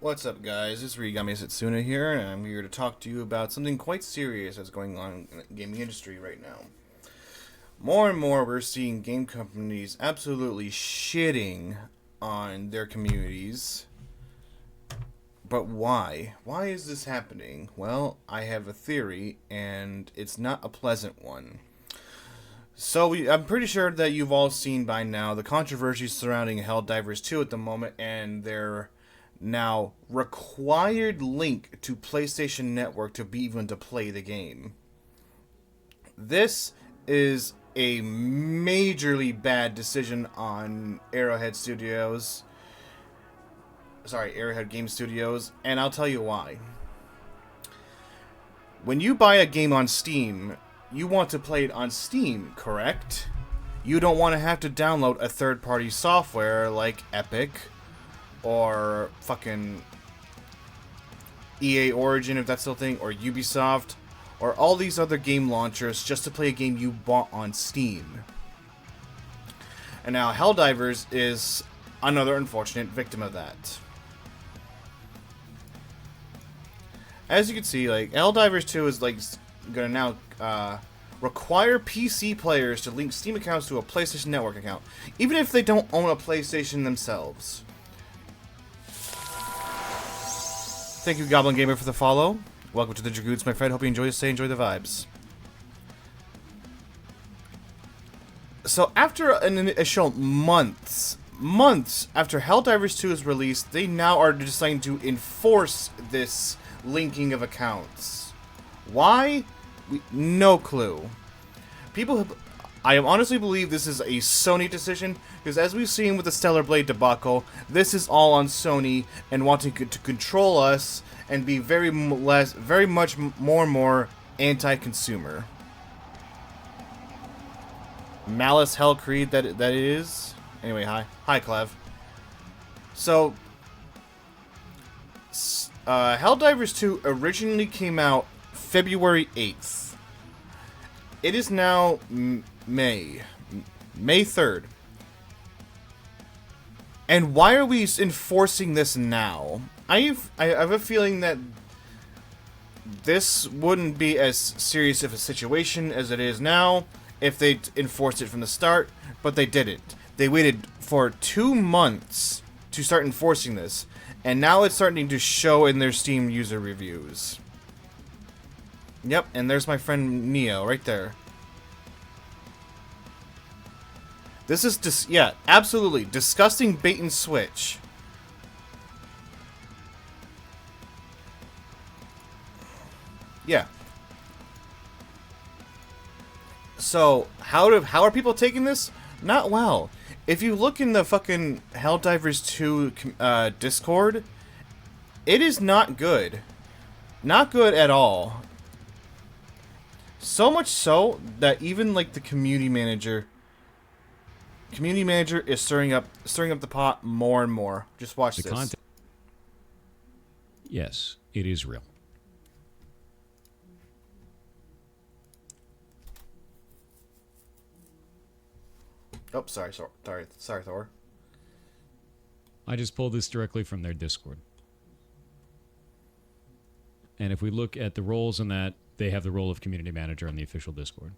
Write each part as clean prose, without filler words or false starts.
What's up, guys? It's Rigami Setsuna here, and I'm here to talk to you about something quite serious that's going on in the gaming industry right now. More and more, we're seeing game companies absolutely shitting on their communities. But why? Why is this happening? Well, I have a theory, and it's not a pleasant one. I'm pretty sure that you've all seen by now the controversy surrounding Helldivers 2 at the moment, and their now required link to PlayStation Network to be even to play the game. This is a majorly bad decision on Arrowhead Game Studios, and I'll tell you why. When you buy a game on Steam, you want to play it on Steam, correct? You don't want to have to download a third-party software like Epic or fucking EA Origin, if that's still a thing, or Ubisoft, or all these other game launchers just to play a game you bought on Steam. And now Helldivers is another unfortunate victim of that. As you can see, like, Helldivers 2 is like gonna now require PC players to link Steam accounts to a PlayStation Network account, even if they don't own a PlayStation themselves. Thank you, Goblin Gamer, for the follow. Welcome to the Dragoots, my friend. Hope you enjoy the vibes. So, after an initial months after Helldivers 2 is released, they now are deciding to enforce this linking of accounts. Why? No clue. I honestly believe this is a Sony decision, because as we've seen with the Stellar Blade debacle, this is all on Sony and wanting to control us and be very much more and more anti-consumer. Malice Hell Creed that it is. Anyway, hi Clev. So, Helldivers 2 originally came out February 8th. It is now May 3rd. And why are we enforcing this now? I have a feeling that this wouldn't be as serious of a situation as it is now if they enforced it from the start, but they didn't. They waited for 2 months to start enforcing this, and now it's starting to show in their Steam user reviews. Yep, and there's my friend Neo right there. This is yeah, absolutely disgusting bait and switch. Yeah. So, how are people taking this? Not well. If you look in the fucking Helldivers 2 Discord, it is not good. Not good at all. So much so that even like the community manager is stirring up the pot more and more. Just watch this. Content. Yes, it is real. Oh, sorry, Thor. I just pulled this directly from their Discord. And if we look at the roles in that, they have the role of community manager on the official Discord.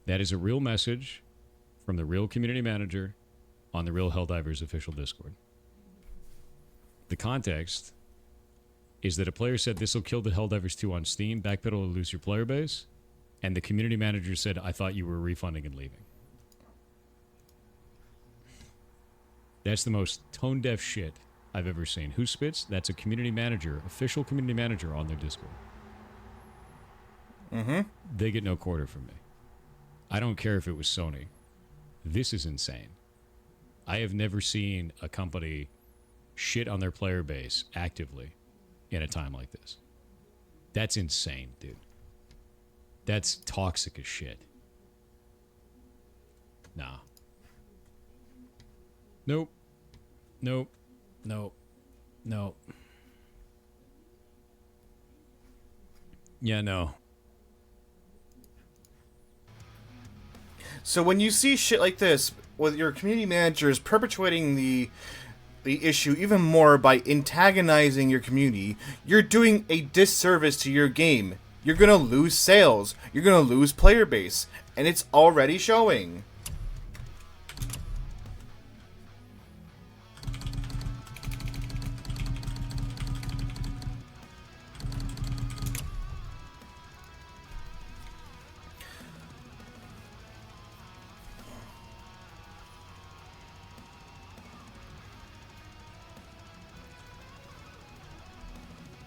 That is a real message from the real community manager on the real Helldivers official Discord. The context is that a player said this will kill the Helldivers 2 on Steam, backpedal to lose your player base, and the community manager said, I thought you were refunding and leaving. That's the most tone-deaf shit I've ever seen. Who spits? That's a community manager, official community manager on their Discord. Mm-hmm. They get no quarter from me. I don't care if it was Sony. This is insane. I have never seen a company shit on their player base actively in a time like this. That's insane, dude. That's toxic as shit. Nah. Nope. Nope. Nope. Nope. Yeah, no. So when you see shit like this, with your community managers perpetuating the the issue even more by antagonizing your community, you're doing a disservice to your game. You're gonna lose sales. You're gonna lose player base. And it's already showing.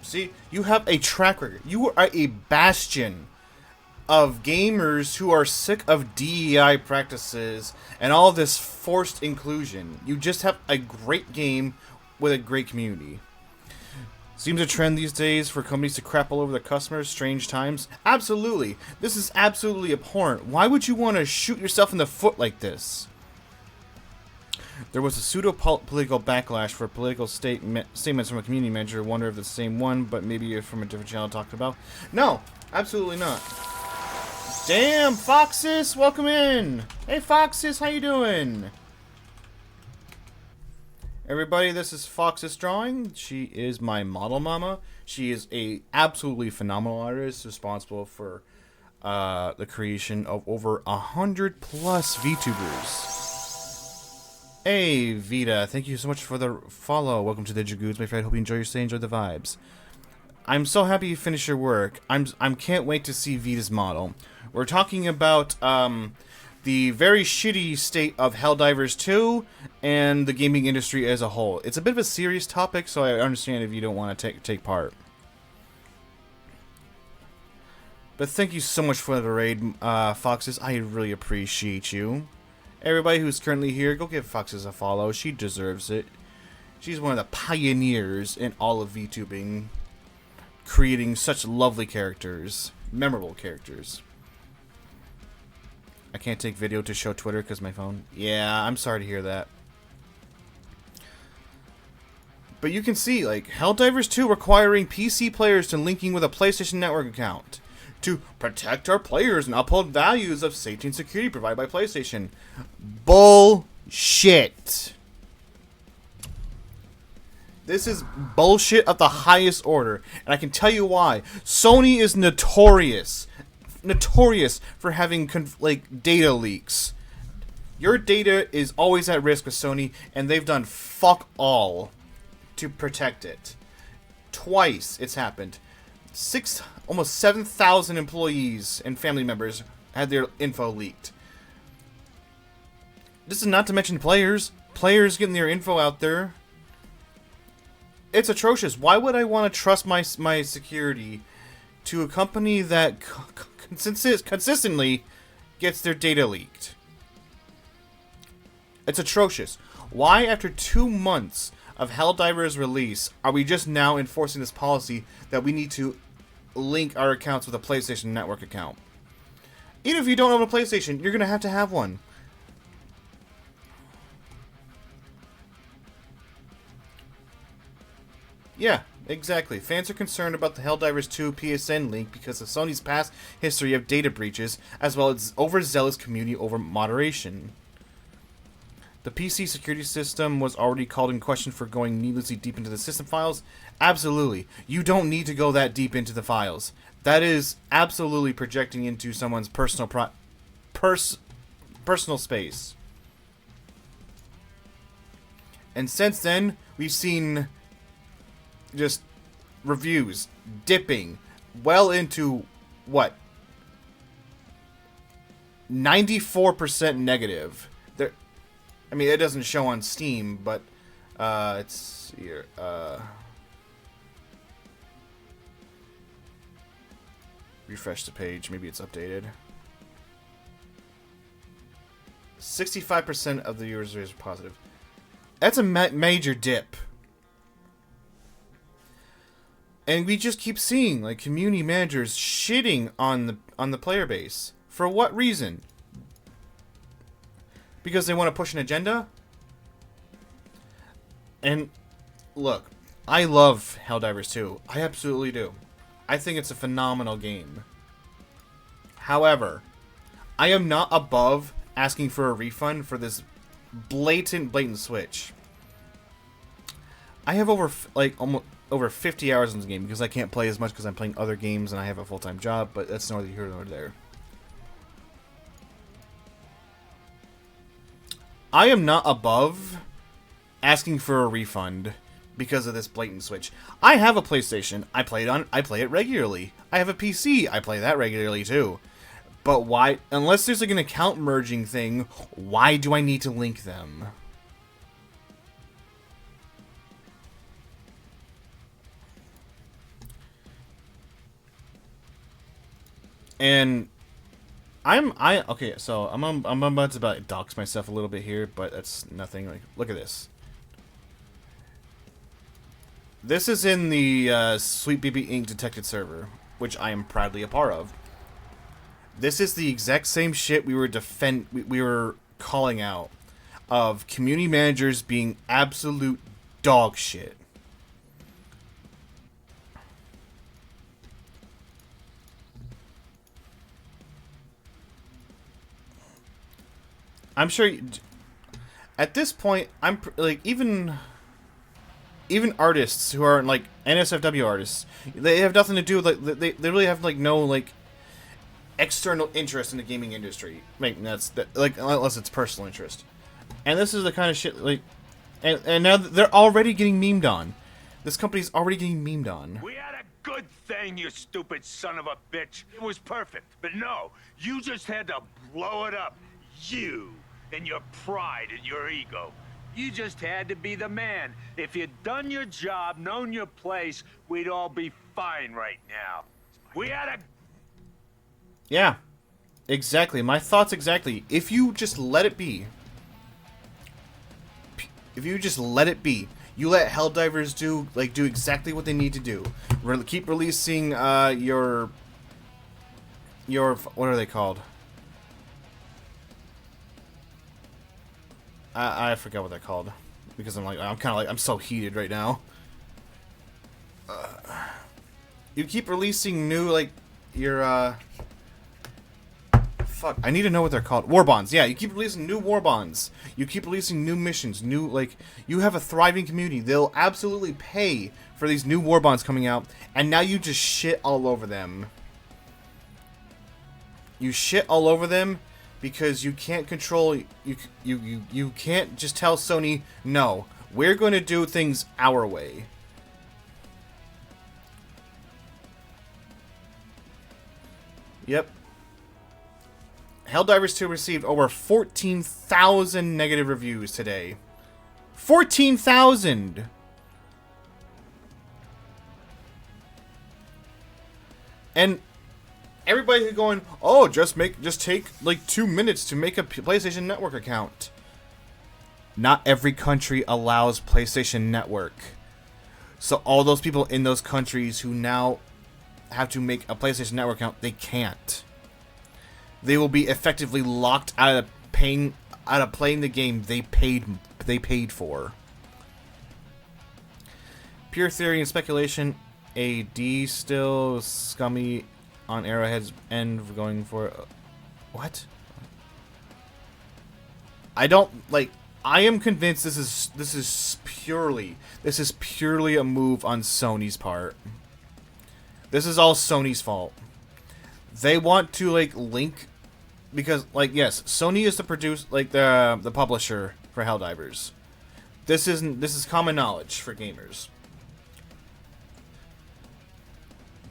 See, you have a track record. You are a bastion of gamers who are sick of DEI practices and all this forced inclusion. You just have a great game with a great community. Seems a trend these days for companies to crap all over their customers. Strange times. Absolutely. This is absolutely abhorrent. Why would you want to shoot yourself in the foot like this? There was a pseudo-political backlash for political statements from a community manager. I wonder if it's the same one, but maybe from a different channel talked about. No, absolutely not. Damn, Foxes, welcome in. Hey, Foxes, how you doing? Everybody, this is Fox's Drawing. She is my model mama. She is a absolutely phenomenal artist responsible for the creation of over 100 plus VTubers. Hey, Vita, thank you so much for the follow. Welcome to the Jagoods, my friend. Hope you enjoy your stay, enjoy the vibes. I'm so happy you finished your work. I can't wait to see Vita's model. We're talking about the very shitty state of Helldivers 2 and the gaming industry as a whole. It's a bit of a serious topic, so I understand if you don't want to take part. But thank you so much for the raid, Foxes. I really appreciate you. Everybody who's currently here, go give Foxes a follow. She deserves it. She's one of the pioneers in all of VTubing, creating such lovely characters, memorable characters. I can't take video to show Twitter because my phone. Yeah, I'm sorry to hear that. But you can see, like, Helldivers 2 requiring PC players to linking with a PlayStation Network account to protect our players and uphold values of safety and security provided by PlayStation. Bullshit. This is bullshit of the highest order, and I can tell you why. Sony is notorious for having data leaks. Your data is always at risk with Sony, and they've done fuck all to protect it. Twice it's happened. Almost 7,000 employees and family members had their info leaked. This is not to mention players. Players getting their info out there. It's atrocious. Why would I want to trust my security to a company that consistently gets their data leaked? It's atrocious. Why, after 2 months of Helldivers release, are we just now enforcing this policy that we need to link our accounts with a PlayStation Network account? Even if you don't own a PlayStation, you're going to have one. Yeah, exactly. Fans are concerned about the Helldivers 2 PSN link because of Sony's past history of data breaches, as well as overzealous community over moderation. The PC security system was already called in question for going needlessly deep into the system files. Absolutely. You don't need to go that deep into the files. That is absolutely projecting into someone's personal space. And since then, we've seen just reviews dipping well into what? 94% negative. I mean, it doesn't show on Steam, but it's here. Refresh the page. Maybe it's updated. 65% of the users are positive. That's a major dip. And we just keep seeing like community managers shitting on the player base. For what reason? Because they want to push an agenda? And look, I love Helldivers 2. I absolutely do. I think it's a phenomenal game. However, I am not above asking for a refund for this blatant switch. I have over like almost over 50 hours in this game because I can't play as much because I'm playing other games and I have a full-time job. But that's neither here nor there. I am not above asking for a refund because of this blatant switch. I have a PlayStation. I play it regularly. I have a PC. I play that regularly too. But why, unless there's like an account merging thing, why do I need to link them? And okay, so I'm about to dox myself a little bit here, but that's nothing. Like, look at this. This is in the Sweet BB Inc. Detected server, which I am proudly a part of. This is the exact same shit we were calling out of community managers being absolute dog shit. I'm sure at this point I'm like even artists who are like NSFW artists, they have nothing to do with like they really have like no like external interest in the gaming industry. Like like unless it's personal interest. And this is the kind of shit like and now they're already getting memed on. This company's already getting memed on. We had a good thing, you stupid son of a bitch. It was perfect. But no, you just had to blow it up. You and your pride and your ego. You just had to be the man. If you'd done your job, known your place, we'd all be fine right now. We had a... Yeah. Exactly. My thoughts exactly. If you just let it be. If you just let it be. You let Helldivers do exactly what they need to do. Keep releasing your what are they called? I forgot what they're called because I'm so heated right now. You keep releasing new fuck, I need to know what they're called. War bonds. Yeah, you keep releasing new war bonds. You keep releasing new missions, you have a thriving community. They'll absolutely pay for these new war bonds coming out, and now you just shit all over them. You shit all over them because you can't control you can't just tell Sony, "No, we're going to do things our way." Yep. Helldivers 2 received over 14,000 negative reviews today. 14,000! And everybody who's going, "Oh, just take like 2 minutes to make a PlayStation Network account." Not every country allows PlayStation Network. So all those people in those countries who now have to make a PlayStation Network account, they can't. They will be effectively locked out of playing the game they paid for. Pure theory and speculation. AD still scummy on Arrowhead's end going for what? I am convinced this is purely a move on Sony's part. This is all Sony's fault. They want to link because yes, Sony is the publisher for Helldivers. This is common knowledge for gamers.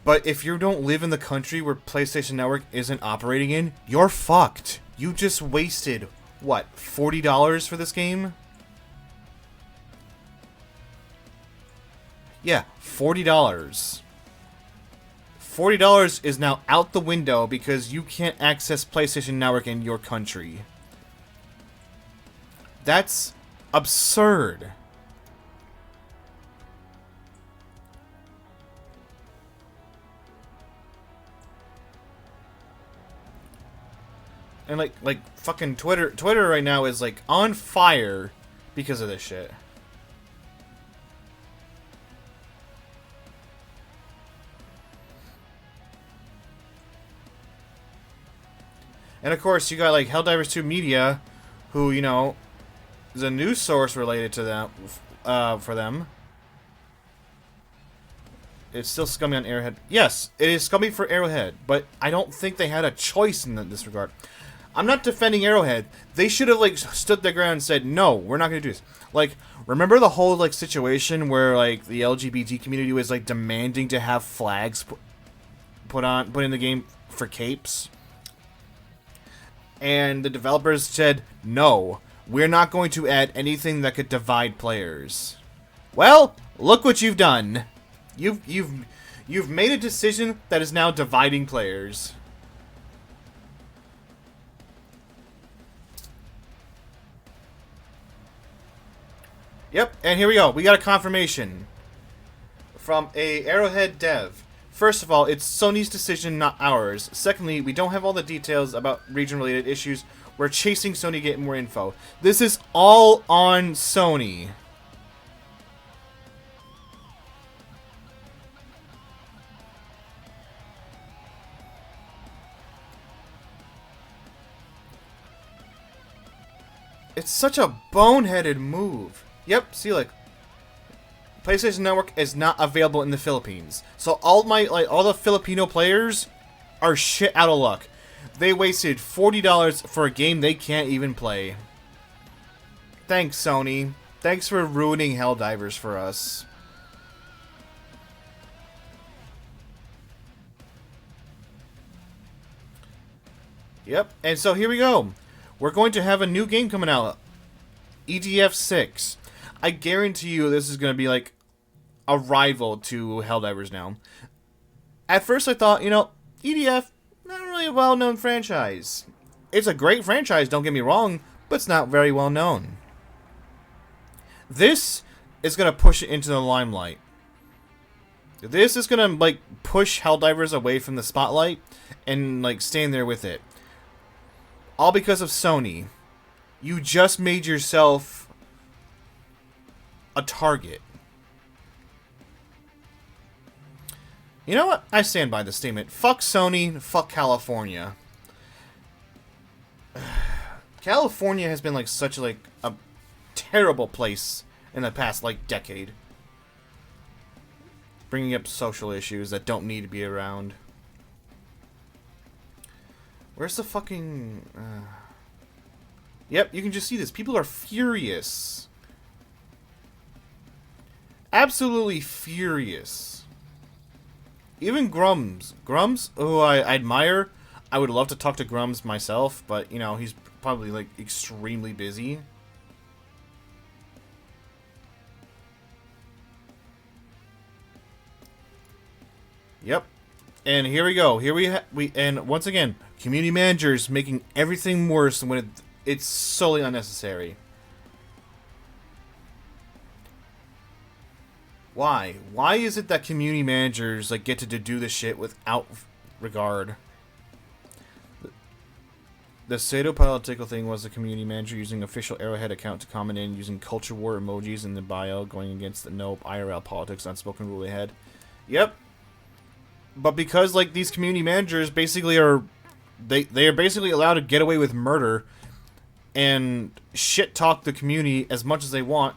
But if you don't live in the country where PlayStation Network isn't operating in, you're fucked. You just wasted, what, $40 for this game? Yeah, $40. $40 is now out the window because you can't access PlayStation Network in your country. That's absurd. And fucking Twitter right now is on fire because of this shit. And of course you got Helldivers 2 Media, who, is a news source related to them for them. It's still scummy on Arrowhead. Yes, it is scummy for Arrowhead, but I don't think they had a choice in this regard. I'm not defending Arrowhead. They should have like stood their ground and said, "No, we're not going to do this." Like, remember the whole like situation where like the LGBT community was like demanding to have flags put in the game for capes, and the developers said, "No, we're not going to add anything that could divide players." Well, look what you've done. You've made a decision that is now dividing players. Yep, and here we go. We got a confirmation from a Arrowhead dev. First of all, it's Sony's decision, not ours. Secondly, we don't have all the details about region-related issues. We're chasing Sony to get more info. This is all on Sony. It's such a boneheaded move. Yep, see, like, PlayStation Network is not available in the Philippines. So all the Filipino players are shit out of luck. They wasted $40 for a game they can't even play. Thanks, Sony. Thanks for ruining Helldivers for us. Yep, and so here we go. We're going to have a new game coming out. EDF 6. I guarantee you this is going to be like a rival to Helldivers now. At first I thought, you know, EDF, not really a well-known franchise. It's a great franchise, don't get me wrong, but it's not very well known. This is going to push it into the limelight. This is going to like push Helldivers away from the spotlight and like stand there with it. All because of Sony. You just made yourself a target. You know what? I stand by the statement. Fuck Sony, fuck California. California has been like such like a terrible place in the past like decade. Bringing up social issues that don't need to be around. Where's the fucking... Yep, you can just see this. People are furious. Absolutely furious. Even Grums. Grums, who I admire. I would love to talk to Grums myself, but, you know, he's probably, like, extremely busy. Yep. And here we go. Here we and once again, community managers making everything worse when it's solely unnecessary. Why? Why is it that community managers like get to do this shit without regard? The pseudo-political thing was the community manager using official Arrowhead account to comment in using culture war emojis in the bio, going against the no IRL politics unspoken rule they had. Yep. But because like these community managers basically are they are basically allowed to get away with murder and shit talk the community as much as they want,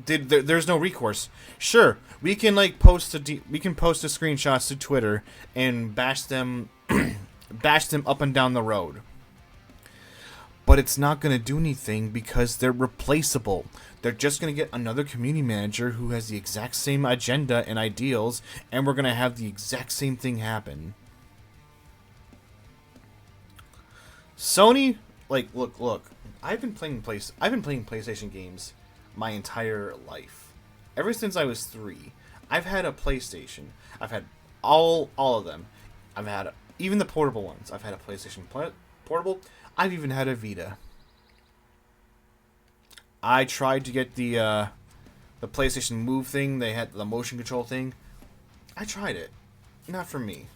there's no recourse. Sure, we can like post screenshots to Twitter and bash them up and down the road. But it's not going to do anything because they're replaceable. They're just going to get another community manager who has the exact same agenda and ideals, and we're going to have the exact same thing happen. Sony, like, look. I've been playing PlayStation games my entire life. Ever since I was 3. I've had a PlayStation. I've had all of them. I've had even the portable ones. I've had a PlayStation Portable. I've even had a Vita. I tried to get the PlayStation Move thing. They had the motion control thing. I tried it. Not for me.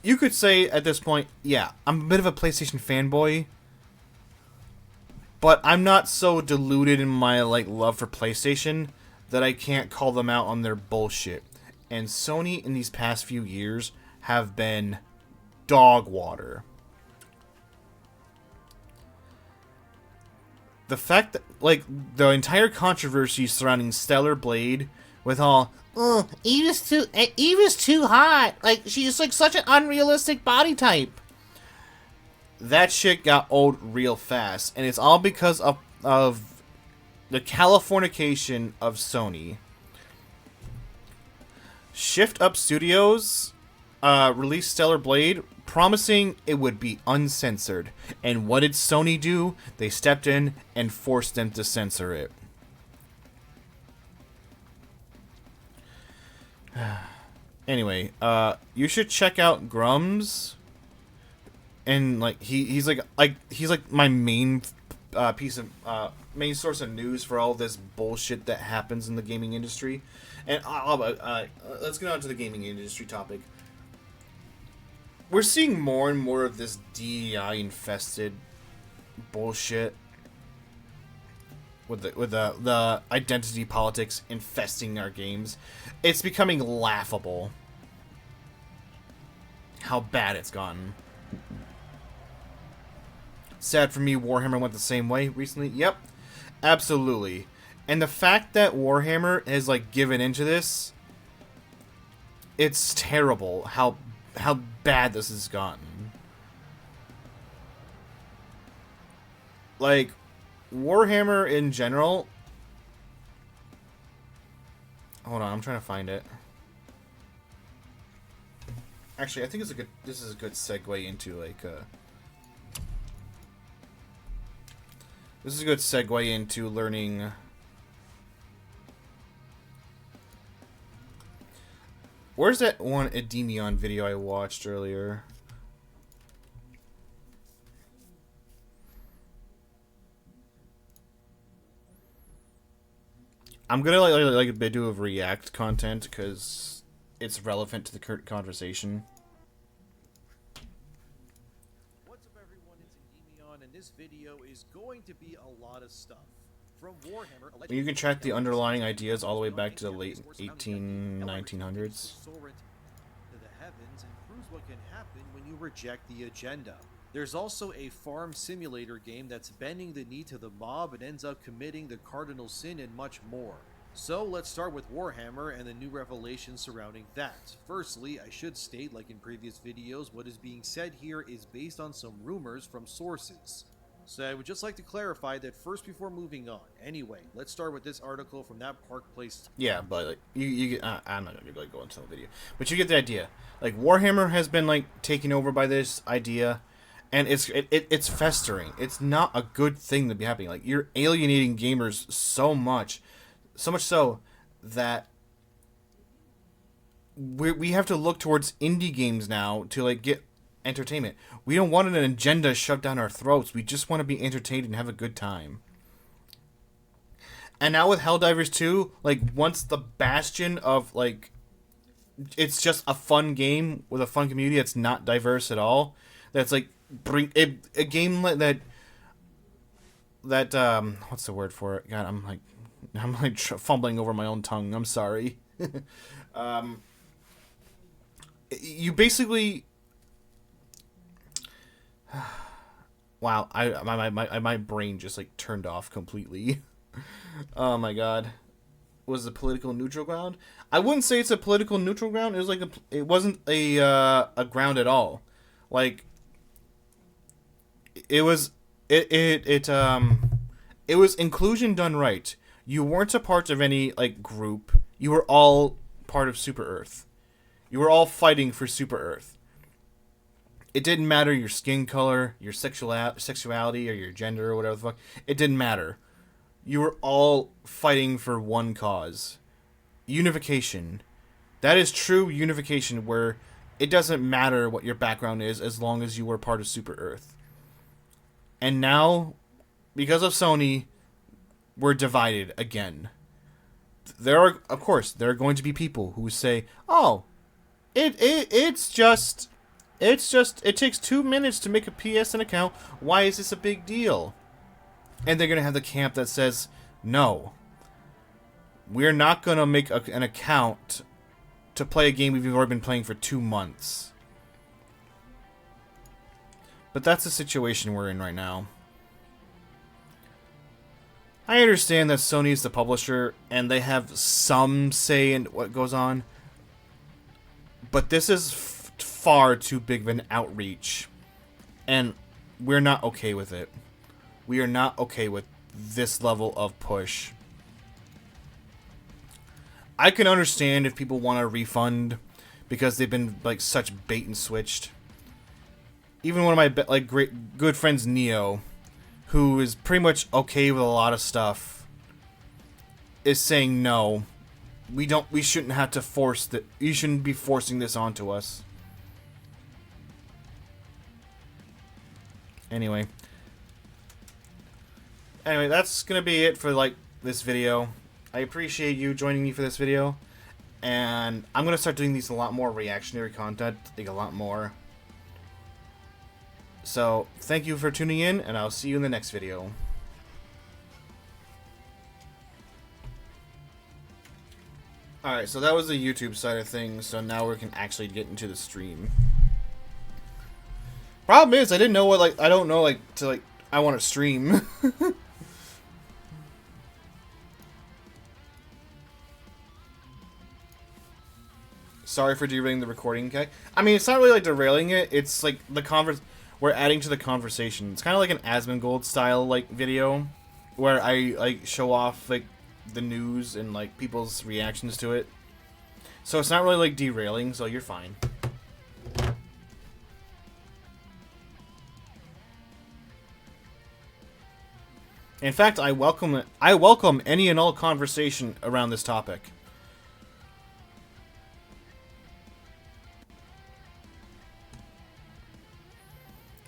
You could say at this point, yeah, I'm a bit of a PlayStation fanboy. But I'm not so deluded in my like love for PlayStation that I can't call them out on their bullshit. And Sony in these past few years have been dog water. The fact that, like, the entire controversy surrounding Stellar Blade with all, oh, Eva's too hot. Like, she's like such an unrealistic body type. That shit got old real fast, and it's all because of the Californication of Sony. Shift Up Studios released Stellar Blade, promising it would be uncensored. And what did Sony do? They stepped in and forced them to censor it. Anyway, you should check out Grums. And like he's like my main main source of news for all this bullshit that happens in the gaming industry. And let's get on to the gaming industry topic. We're seeing more and more of this DEI infested bullshit with the identity politics infesting our games. It's becoming laughable how bad it's gotten. Sad for me, Warhammer went the same way recently. Yep, absolutely. And the fact that Warhammer has like given into this, it's terrible how bad this has gotten. Like, Warhammer in general. Hold on, I'm trying to find it. Actually, I think this is a good segue into like this is a good segue into learning. Where's that one Edemion video I watched earlier? I'm gonna like a bit of React content because it's relevant to the current conversation. What's up, everyone? It's Edemion, and this video is going to be a lot of stuff. From Warhammer, You can track the underlying ideas all the way back to the late 1900s. To the heavens and proves what can happen when you reject the agenda. There's also a farm simulator game that's bending the knee to the mob and ends up committing the cardinal sin and much more. So let's start with Warhammer and the new revelations surrounding that. Firstly, I should state, like in previous videos, what is being said here is based on some rumors from sources. So I would just like to clarify that first before moving on. Anyway, let's start with this article from that Park Place. Yeah, but like I'm not gonna go into the video, but you get the idea. Like, Warhammer has been like taken over by this idea, and it's festering. It's not a good thing to be happening. Like, you're alienating gamers so much so that we have to look towards indie games now to like get entertainment. We don't want an agenda shoved down our throats. We just want to be entertained and have a good time. And now with Helldivers 2, like, once the bastion of like, it's just a fun game with a fun community that's not diverse at all. That's like a game that what's the word for it? God, I'm like fumbling over my own tongue. I'm sorry. You basically. Wow, my brain just like turned off completely. Oh my god. Was the political neutral ground? I wouldn't say it's a political neutral ground. It was like it wasn't a ground at all. Like, it was inclusion done right. You weren't a part of any like group. You were all part of Super Earth. You were all fighting for Super Earth. It didn't matter your skin color, your sexuality, or your gender, or whatever the fuck. It didn't matter. You were all fighting for one cause. Unification. That is true unification, where it doesn't matter what your background is as long as you were part of Super Earth. And now, because of Sony, we're divided again. There are going to be people who say, "Oh, it takes 2 minutes to make a PSN account. Why is this a big deal?" And they're going to have the camp that says, "No, we're not going to make an account to play a game we've already been playing for 2 months." But that's the situation we're in right now. I understand that Sony is the publisher and they have some say in what goes on, but this is far too big of an outreach, and we're not okay with it. We are not okay with this level of push. I can understand if people want a refund because they've been like such bait and switched. Even one of my good friends, Neo, who is pretty much okay with a lot of stuff, is saying no. We shouldn't have to force that. You shouldn't be forcing this onto us. Anyway, that's gonna be it for like this video. I appreciate you joining me for this video, and I'm gonna start doing these a lot more reactionary content, like a lot more. So thank you for tuning in, and I'll see you in the next video. Alright, so that was the YouTube side of things, so now we can actually get into the stream. Problem is, I didn't know what, like, I don't know, like, to, like, I want to stream. Sorry for derailing the recording, okay? I mean, it's not really, like, derailing it, it's, like, we're adding to the conversation. It's kind of like an Asmongold style, like, video, where I, like, show off, like, the news and, like, people's reactions to it. So it's not really, like, derailing, so you're fine. In fact, I welcome any and all conversation around this topic.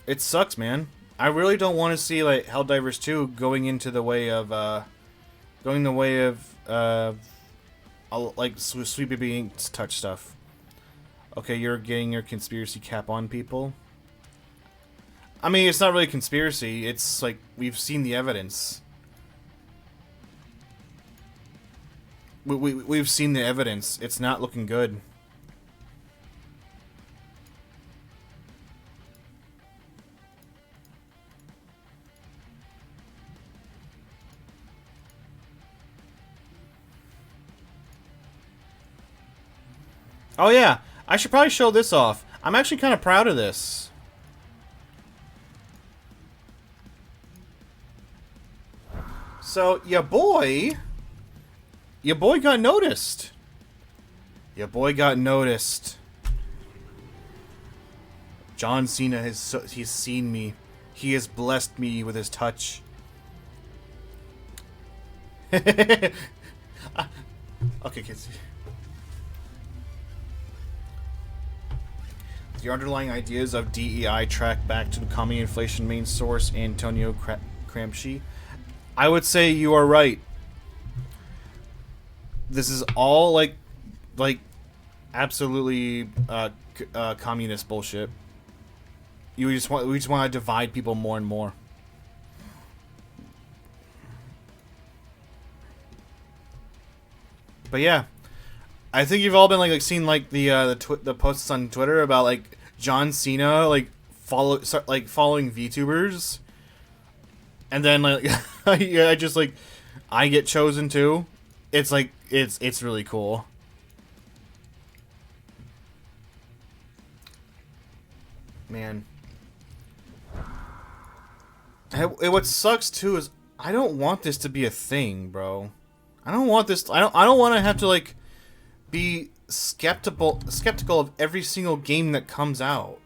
It sucks, man. I really don't want to see like Helldivers 2 going the way of like Sweepy being touch stuff. Okay, you're getting your conspiracy cap on, people. I mean, it's not really a conspiracy. It's like we've seen the evidence. We've seen the evidence. It's not looking good. Oh yeah, I should probably show this off. I'm actually kind of proud of this. So, your boy got noticed. Your boy got noticed. John Cena he's seen me. He has blessed me with his touch. Okay, kids. The underlying ideas of DEI track back to the commie inflation main source, Antonio Gramsci. I would say you are right. This is all like absolutely communist bullshit. We just want to divide people more and more. But yeah, I think you've all been like seen like the posts on Twitter about like John Cena like following VTubers. And then like yeah, I get chosen too. It's like it's really cool. Man. And what sucks too is I don't want this to be a thing, bro. I don't want this. I don't want to have to like be skeptical of every single game that comes out.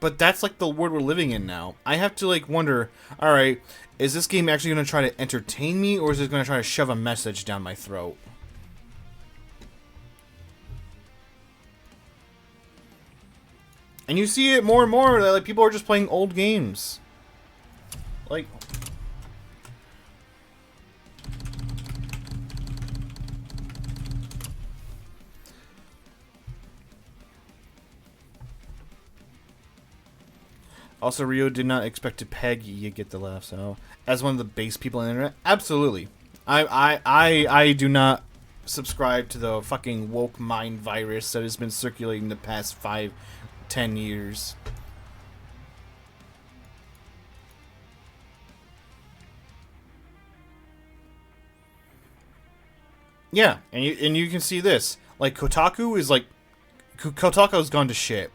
But that's like the world we're living in now. I have to like wonder, alright, is this game actually going to try to entertain me, or is it going to try to shove a message down my throat? And you see it more and more that like people are just playing old games. Like also, Rio did not expect to peg you get the laugh, so as one of the base people on the internet, absolutely. I do not subscribe to the fucking woke mind virus that has been circulating the past 5-10 years. Yeah, and you can see this. Like, Kotaku is like... Kotaku's gone to shit.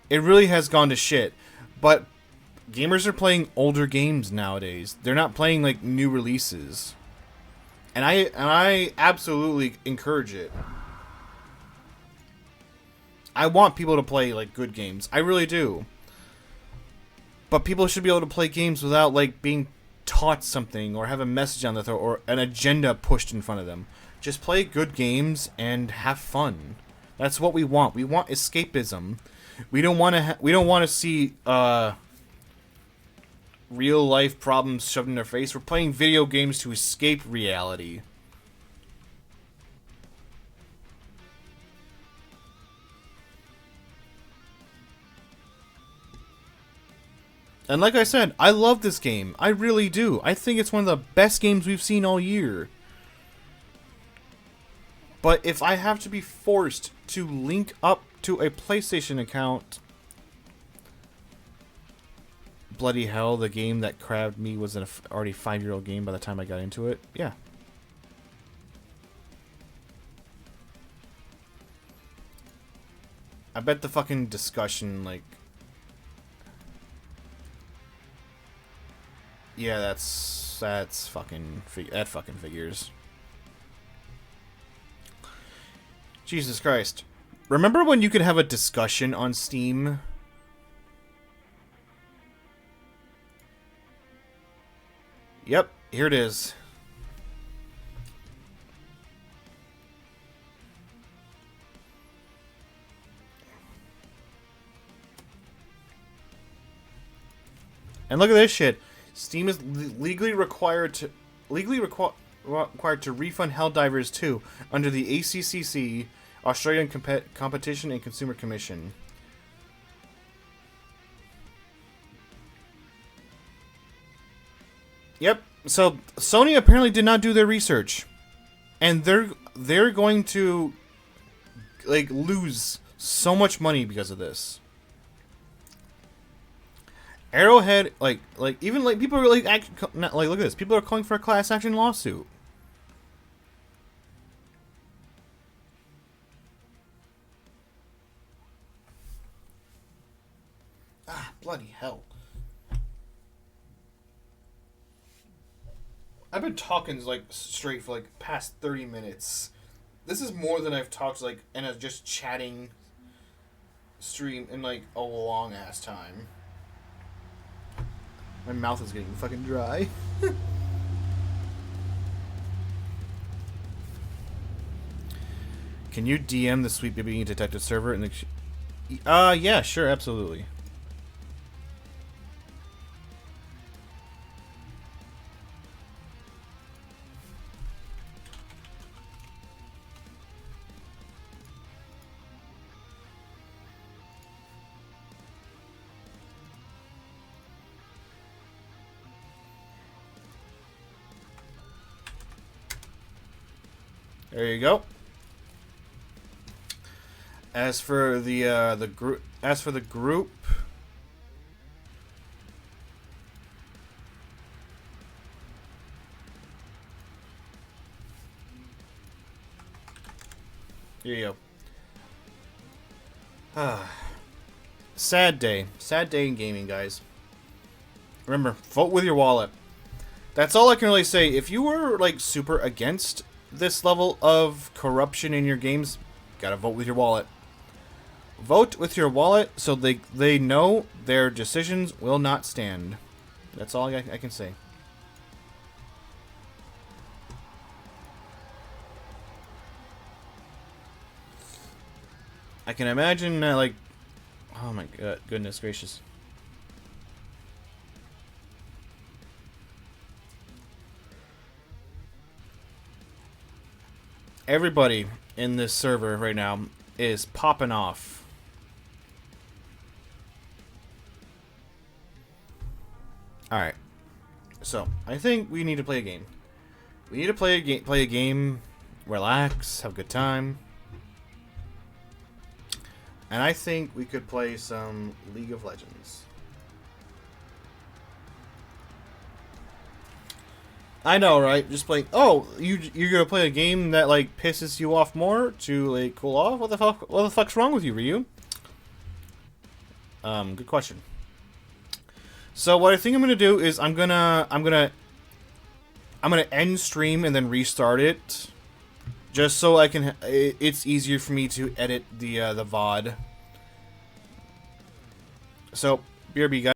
It really has gone to shit. But gamers are playing older games nowadays. They're not playing, like, new releases. And I absolutely encourage it. I want people to play, like, good games. I really do. But people should be able to play games without, like, being taught something or have a message on the throat or an agenda pushed in front of them. Just play good games and have fun. That's what we want. We want escapism. We don't want to. We don't want to see real life problems shoved in their face. We're playing video games to escape reality. And like I said, I love this game. I really do. I think it's one of the best games we've seen all year. But if I have to be forced to link up to a PlayStation account... Bloody hell, the game that crabbed me was an already 5-year-old game by the time I got into it. Yeah. I bet the fucking discussion, like... Yeah, that's fucking... that fucking figures. Jesus Christ. Remember when you could have a discussion on Steam? Yep, here it is. And look at this shit. Steam is legally required to refund Helldivers 2 under the ACCC, Australian Competition and Consumer Commission. Yep. So Sony apparently did not do their research, and they're going to like lose so much money because of this. Arrowhead, like even like people are like look at this. People are calling for a class action lawsuit. Ah, bloody hell. I've been talking like straight for like past 30 minutes. This is more than I've talked like in a just chatting stream in like a long ass time. My mouth is getting fucking dry. Can you DM the Sweet Baby Detective server in the... yeah, sure, absolutely. There you go. As for the group, here you go. Sad day in gaming, guys. Remember, vote with your wallet. That's all I can really say. If you were like super against this level of corruption in your games, gotta vote with your wallet. Vote with your wallet so they know their decisions will not stand. That's all I can say. I can imagine like, oh my god, goodness gracious. Everybody in this server right now is popping off. Alright. So, I think we need to play a game. We need to play a game, relax, have a good time. And I think we could play some League of Legends. I know, right? Just playing. Oh, you're gonna play a game that like pisses you off more to like cool off? What the fuck? What the fuck's wrong with you, Ryu? Good question. So what I think I'm gonna do is I'm gonna end stream and then restart it, just so I can. It's easier for me to edit the VOD. So BRB guys.